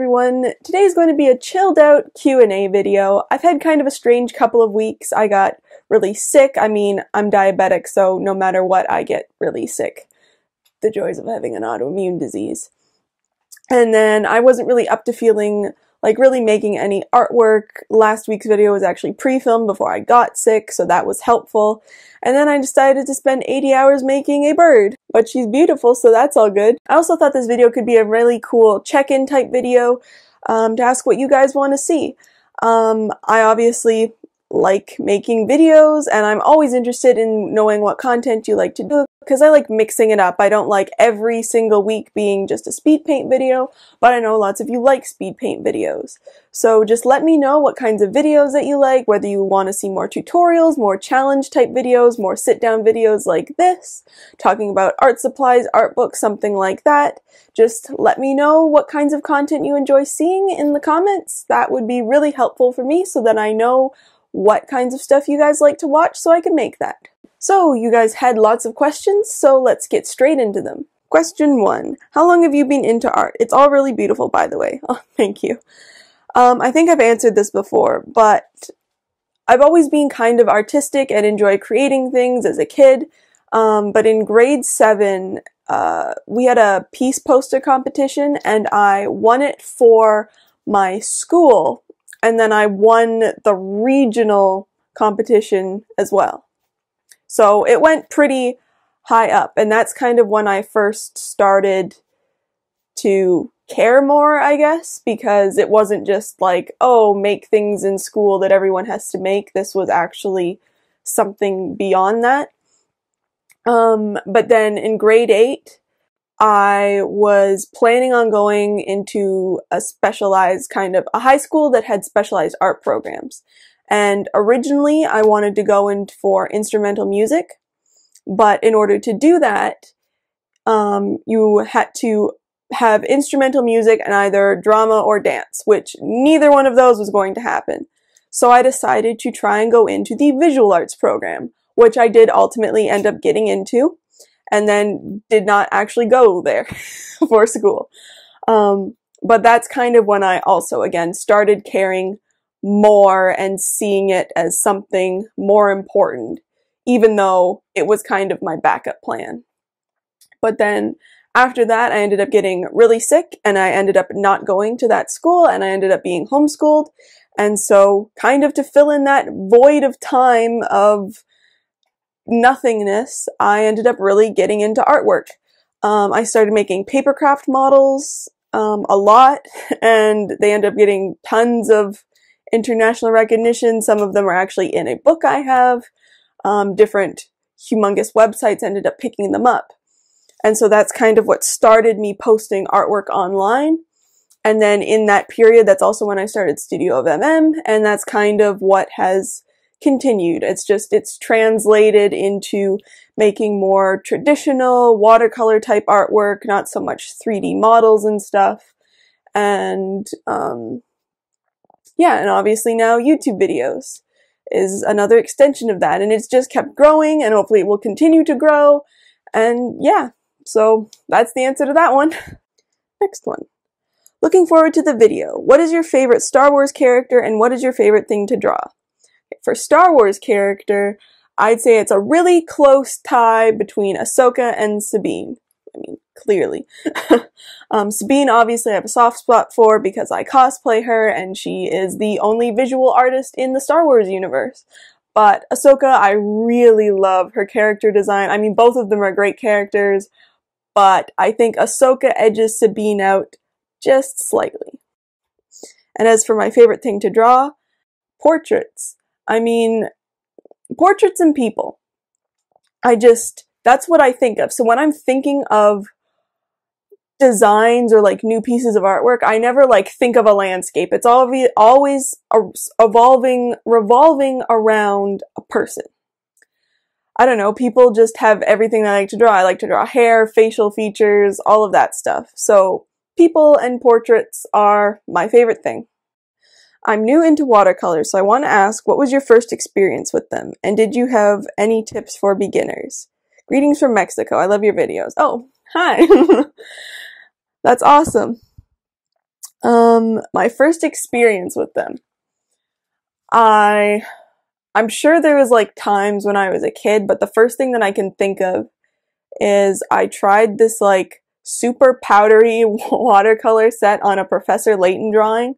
everyone. Today is going to be a chilled out Q&A video. I've had kind of a strange couple of weeks. I got really sick. I mean, I'm diabetic, so no matter what, I get really sick. The joys of having an autoimmune disease. And then I wasn't really up to feeling like really making any artwork. Last week's video was actually pre-filmed before I got sick, so that was helpful. And then I decided to spend 80 hours making a bird. But she's beautiful, so that's all good. I also thought this video could be a really cool check-in type video to ask what you guys want to see. I obviously like making videos, and I'm always interested in knowing what content you like to do, because I like mixing it up. I don't like every single week being just a speed paint video, but I know lots of you like speed paint videos. So just let me know what kinds of videos that you like, whether you want to see more tutorials, more challenge type videos, more sit down videos like this, talking about art supplies, art books, something like that. Just let me know what kinds of content you enjoy seeing in the comments. That would be really helpful for me so that I know what kinds of stuff you guys like to watch so I can make that. So you guys had lots of questions, so let's get straight into them. Question 1. How long have you been into art? It's all really beautiful, by the way. Oh, thank you. I think I've answered this before, but I've always been kind of artistic and enjoyed creating things as a kid. But in grade 7, we had a piece poster competition, and I won it for my school. And then I won the regional competition as well. So it went pretty high up, and that's kind of when I first started to care more, I guess, because it wasn't just like, oh, make things in school that everyone has to make. This was actually something beyond that. But then in grade 8, I was planning on going into a specialized kind of a high school that had specialized art programs. And originally I wanted to go in for instrumental music, but in order to do that, you had to have instrumental music and either drama or dance, which neither one of those was going to happen. So I decided to try and go into the visual arts program, which I did ultimately end up getting into, and then did not actually go there for school. But that's kind of when I also, again, started caring more and seeing it as something more important, even though it was kind of my backup plan. But then after that, I ended up getting really sick, and I ended up not going to that school, and I ended up being homeschooled. And so kind of to fill in that void of time of nothingness, I ended up really getting into artwork. I started making paper craft models a lot, and they ended up getting tons of international recognition. Some of them are actually in a book I have. Different humongous websites ended up picking them up. And so that's kind of what started me posting artwork online. And then in that period, that's also when I started Studio of MM, and that's kind of what has continued. It's translated into making more traditional watercolor type artwork, not so much 3D models and stuff. And yeah, and obviously now YouTube videos is another extension of that, and it's just kept growing, and hopefully it will continue to grow. And yeah, so that's the answer to that one. Next one. Looking forward to the video. What is your favorite Star Wars character, and what is your favorite thing to draw? For Star Wars character, I'd say it's a really close tie between Ahsoka and Sabine. I mean, clearly. Sabine, obviously, I have a soft spot for because I cosplay her, and she is the only visual artist in the Star Wars universe. But Ahsoka, I really love her character design. I mean, both of them are great characters, but I think Ahsoka edges Sabine out just slightly. And as for my favorite thing to draw, portraits. I mean, portraits and people. That's what I think of. So when I'm thinking of designs or like new pieces of artwork, I never like think of a landscape. It's always revolving around a person. I don't know, people just have everything I like to draw. I like to draw hair, facial features, all of that stuff. So people and portraits are my favorite thing. I'm new into watercolor, so I want to ask, what was your first experience with them? And did you have any tips for beginners? Greetings from Mexico. I love your videos. Oh, hi. That's awesome. My first experience with them. I'm sure there was like times when I was a kid, but the first thing that I can think of is I tried this like super powdery watercolor set on a Professor Layton drawing.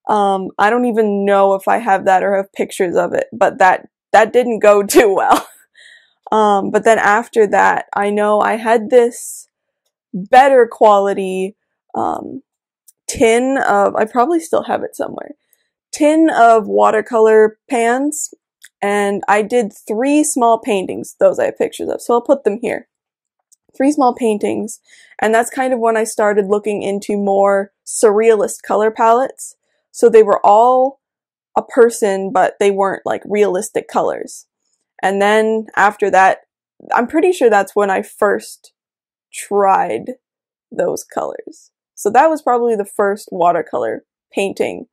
I don't even know if I have that or have pictures of it, but that didn't go too well. But then after that, I know I had this better quality tin of, I probably still have it somewhere, tin of watercolor pans, and I did 3 small paintings. Those I have pictures of, so I'll put them here. 3 small paintings, and that's kind of when I started looking into more surrealist color palettes. So they were all a person, but they weren't like realistic colors. And then after that, I'm pretty sure that's when I first tried those colors. So that was probably the first watercolor painting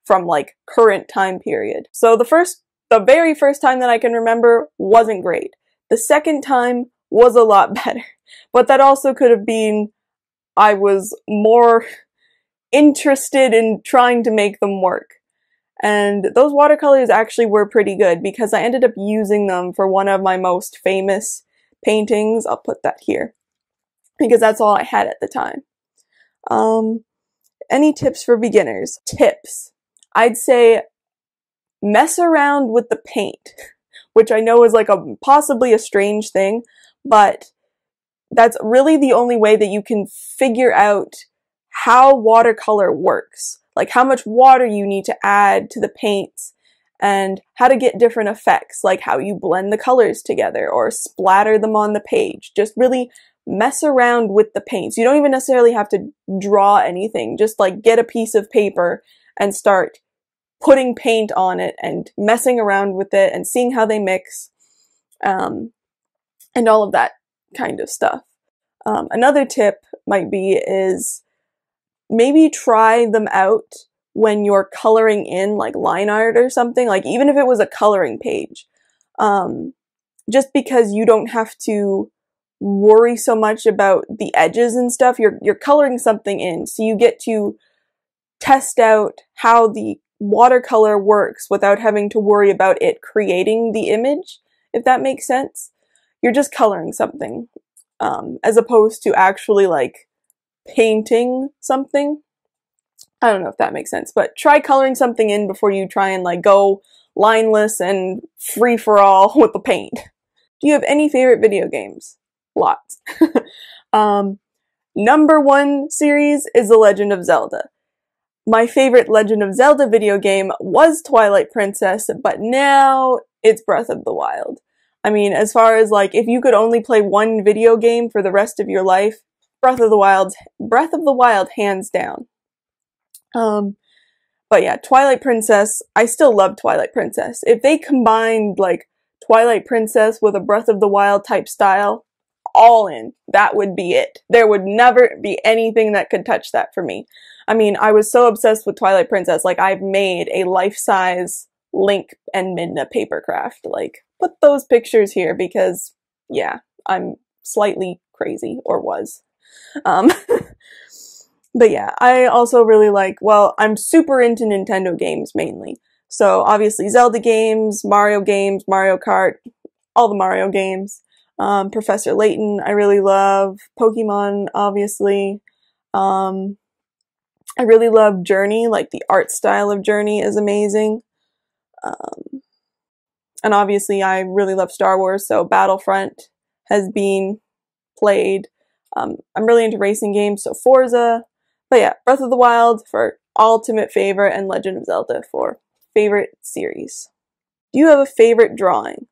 from like current time period. So the very first time that I can remember wasn't great. The second time was a lot better. But that also could have been I was more interested in trying to make them work. And those watercolors actually were pretty good because I ended up using them for one of my most famous paintings. I'll put that here because that's all I had at the time. Any tips for beginners? Tips. I'd say mess around with the paint, which I know is like possibly a strange thing, but that's really the only way that you can figure out how watercolor works. Like how much water you need to add to the paints and how to get different effects, like how you blend the colors together or splatter them on the page. Just really mess around with the paints. You don't even necessarily have to draw anything. Just like get a piece of paper and start putting paint on it and messing around with it and seeing how they mix, and all of that kind of stuff. Another tip might be is maybe try them out when you're coloring in like line art or something, like even if it was a coloring page, just because you don't have to worry so much about the edges and stuff. You're coloring something in, so you get to test out how the watercolor works without having to worry about it creating the image, if that makes sense. You're just coloring something, as opposed to actually like painting something. I don't know if that makes sense, but try coloring something in before you try and like go lineless and free for all with the paint. Do you have any favorite video games? Lots. Number 1 series is The Legend of Zelda. My favorite Legend of Zelda video game was Twilight Princess, but now it's Breath of the Wild. I mean, as far as like, if you could only play one video game for the rest of your life, Breath of the Wild, hands down. But yeah, Twilight Princess, I still love Twilight Princess. If they combined like Twilight Princess with a Breath of the Wild type style, all in, that would be it. There would never be anything that could touch that for me. I mean, I was so obsessed with Twilight Princess, like I've made a life-size Link and Midna paper craft. Like, put those pictures here because, yeah, I'm slightly crazy, or was. But yeah, I also really like, well, I'm super into Nintendo games mainly. So obviously Zelda games, Mario Kart, all the Mario games. Professor Layton, I really love. Pokemon, obviously. I really love Journey, like the art style of Journey is amazing. And obviously I really love Star Wars, so Battlefront has been played. I'm really into racing games, so Forza. But yeah, Breath of the Wild for ultimate favorite, and Legend of Zelda for favorite series. Do you have a favorite drawing?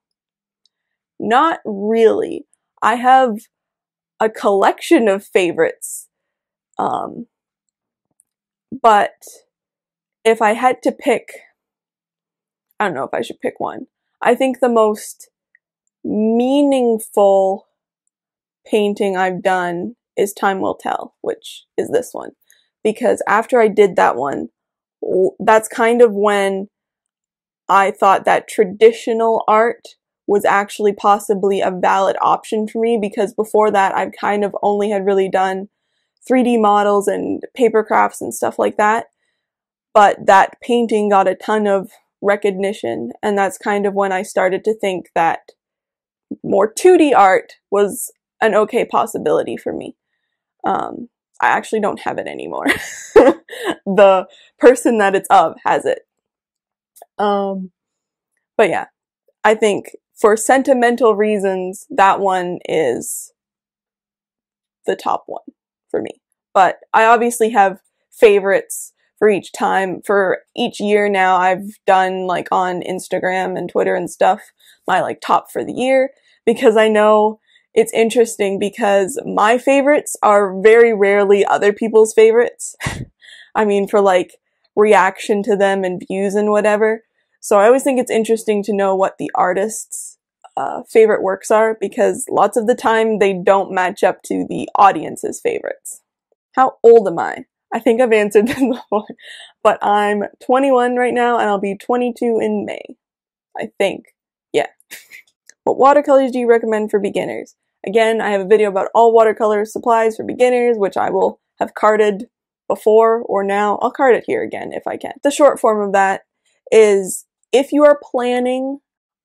Not really. I have a collection of favorites. But if I had to pick, I don't know if I should pick one. I think the most meaningful painting I've done is Time Will Tell, which is this one. Because after I did that one, that's kind of when I thought that traditional art was actually possibly a valid option for me, because before that I've kind of only had really done 3D models and paper crafts and stuff like that. But that painting got a ton of recognition, and that's kind of when I started to think that more 2D art was an okay possibility for me. I actually don't have it anymore. The person that it's of has it. But yeah, I think for sentimental reasons, that one is the top one for me. But I obviously have favorites for each time. For each year now, I've done like on Instagram and Twitter and stuff, my like top for the year, because I know it's interesting because my favorites are very rarely other people's favorites. I mean, for like reaction to them and views and whatever. So I always think it's interesting to know what the artist's favorite works are, because lots of the time they don't match up to the audience's favorites. How old am I? I think I've answered this before, but I'm 21 right now and I'll be 22 in May. I think. Yeah. What watercolors do you recommend for beginners? Again, I have a video about all watercolor supplies for beginners, which I will have carded before or now. I'll card it here again if I can. The short form of that is if you are planning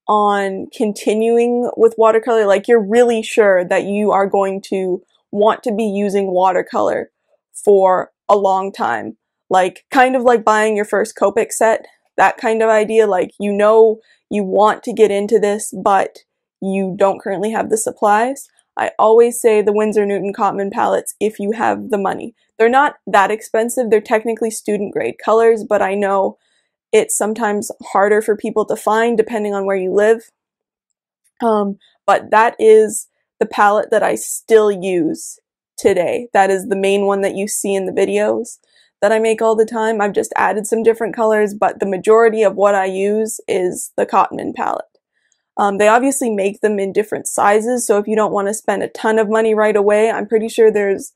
on continuing with watercolor, like you're really sure that you are going to want to be using watercolor for a long time, like kind of like buying your first Copic set, that kind of idea, like you know you want to get into this, but you don't currently have the supplies. I always say the Winsor Newton Cotman palettes if you have the money. They're not that expensive, they're technically student grade colors, but I know it's sometimes harder for people to find depending on where you live. But that is the palette that I still use today. That is the main one that you see in the videos that I make all the time. I've just added some different colors, but the majority of what I use is the Cotman palette. They obviously make them in different sizes, so if you don't want to spend a ton of money right away, I'm pretty sure there's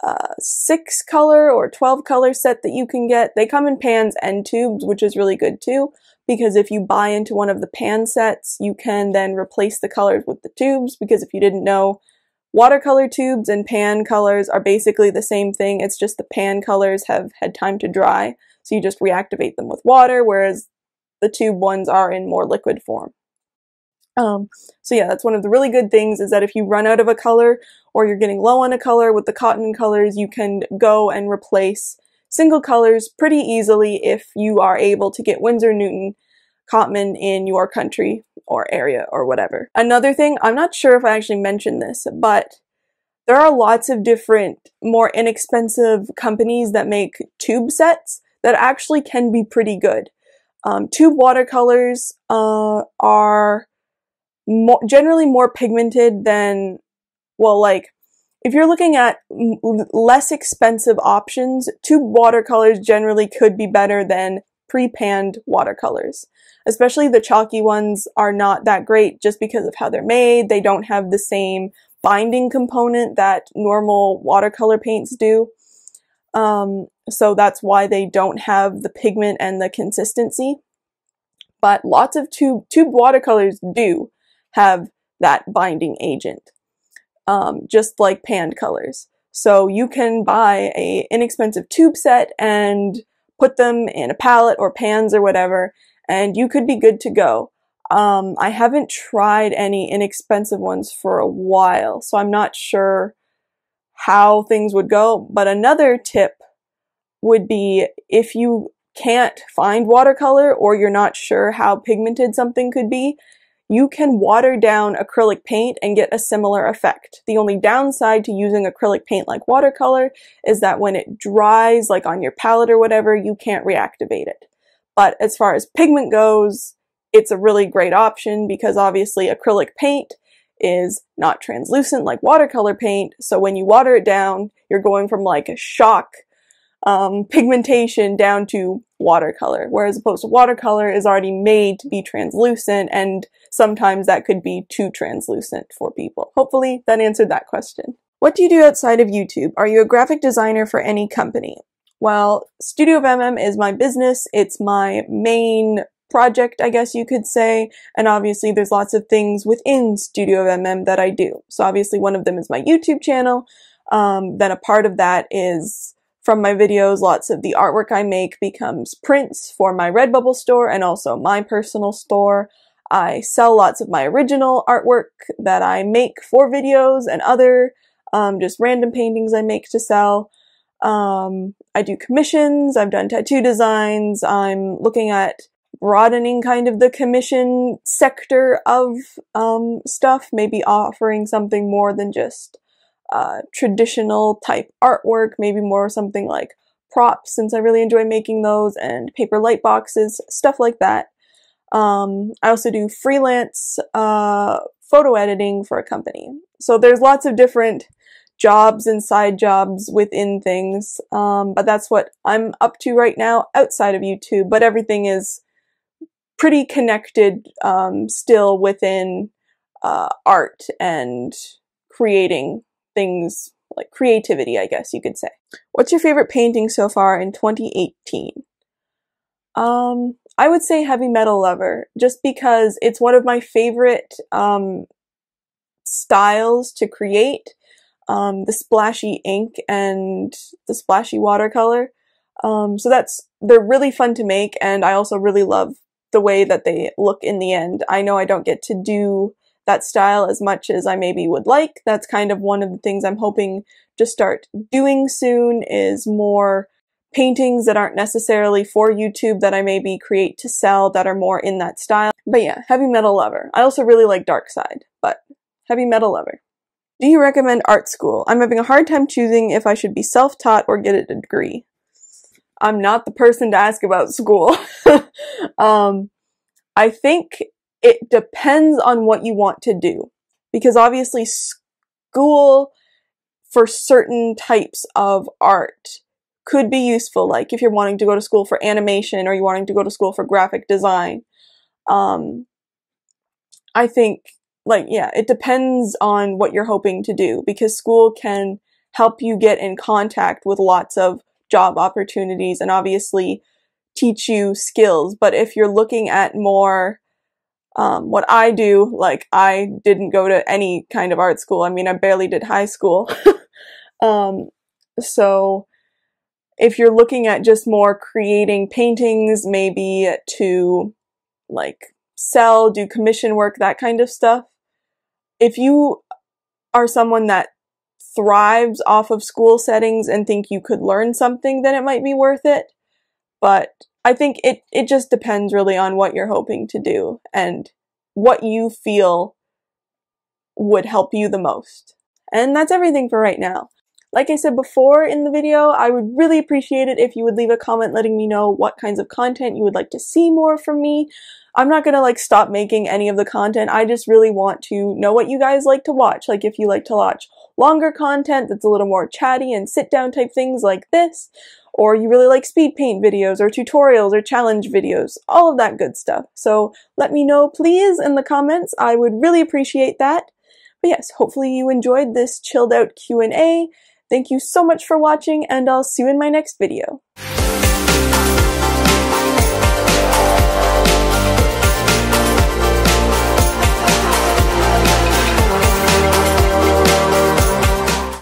a 6 color or 12 color set that you can get. They come in pans and tubes, which is really good too, because if you buy into one of the pan sets, you can then replace the colors with the tubes, because if you didn't know, watercolor tubes and pan colors are basically the same thing. It's just the pan colors have had time to dry, so you just reactivate them with water, whereas the tube ones are in more liquid form. So yeah, that's one of the really good things, is that if you run out of a color or you're getting low on a color with the Cotman colors, you can go and replace single colors pretty easily if you are able to get Winsor Newton Cotman in your country or area or whatever. Another thing, I'm not sure if I actually mentioned this, but there are lots of different, more inexpensive companies that make tube sets that actually can be pretty good. Tube watercolors are generally more pigmented than, well, like, if you're looking at less expensive options, tube watercolors generally could be better than pre-panned watercolors. Especially the chalky ones are not that great just because of how they're made. They don't have the same binding component that normal watercolor paints do. So that's why they don't have the pigment and the consistency. But lots of tube watercolors do have that binding agent, just like panned colors. So you can buy an inexpensive tube set and put them in a palette or pans or whatever, and you could be good to go. I haven't tried any inexpensive ones for a while, so I'm not sure how things would go. But another tip would be, if you can't find watercolor or you're not sure how pigmented something could be, you can water down acrylic paint and get a similar effect. The only downside to using acrylic paint like watercolor is that when it dries, like on your palette or whatever, you can't reactivate it. But as far as pigment goes, it's a really great option, because obviously acrylic paint is not translucent like watercolor paint, so when you water it down, you're going from like a shock pigmentation down to watercolor, whereas opposed to watercolor is already made to be translucent, and sometimes that could be too translucent for people. Hopefully that answered that question. What do you do outside of YouTube? Are you a graphic designer for any company? Well, Studio of MM is my business. It's my main project, I guess you could say, and obviously there's lots of things within Studio of MM that I do. So obviously one of them is my YouTube channel. Then a part of that is from my videos, lots of the artwork I make becomes prints for my Redbubble store and also my personal store. I sell lots of my original artwork that I make for videos and other just random paintings I make to sell. I do commissions, I've done tattoo designs, I'm looking at broadening kind of the commission sector of stuff, maybe offering something more than just traditional type artwork, maybe more something like props, since I really enjoy making those, and paper light boxes, stuff like that. I also do freelance photo editing for a company. So there's lots of different jobs and side jobs within things, but that's what I'm up to right now outside of YouTube, but everything is pretty connected still within art and creating things, like creativity, I guess you could say. What's your favorite painting so far in 2018? I would say Heavy Metal Lover, just because it's one of my favorite styles to create. The splashy ink and the splashy watercolor. So they're really fun to make, and I also really love the way that they look in the end. I know I don't get to do that style as much as I maybe would like. That's kind of one of the things I'm hoping to start doing soon, is more paintings that aren't necessarily for YouTube that I maybe create to sell that are more in that style. But yeah, Heavy Metal Lover. I also really like Dark Side, but Heavy Metal Lover. Do you recommend art school? I'm having a hard time choosing if I should be self-taught or get a degree. I'm not the person to ask about school. I think it depends on what you want to do, because obviously school for certain types of art could be useful, like if you're wanting to go to school for animation or you're wanting to go to school for graphic design. I think, like, yeah, it depends on what you're hoping to do, because school can help you get in contact with lots of job opportunities and obviously teach you skills. But if you're looking at more what I do, like, I didn't go to any kind of art school. I mean, I barely did high school. So if you're looking at just more creating paintings, maybe to like sell, do commission work, that kind of stuff, if you are someone that thrives off of school settings and think you could learn something, then it might be worth it. But I think it just depends really on what you're hoping to do and what you feel would help you the most. And that's everything for right now. Like I said before in the video, I would really appreciate it if you would leave a comment letting me know what kinds of content you would like to see more from me. I'm not gonna like stop making any of the content. I just really want to know what you guys like to watch. Like if you like to watch longer content that's a little more chatty and sit down type things like this, or you really like speed paint videos or tutorials or challenge videos, all of that good stuff. So let me know please in the comments. I would really appreciate that. But yes, hopefully you enjoyed this chilled out Q&A. Thank you so much for watching, and I'll see you in my next video.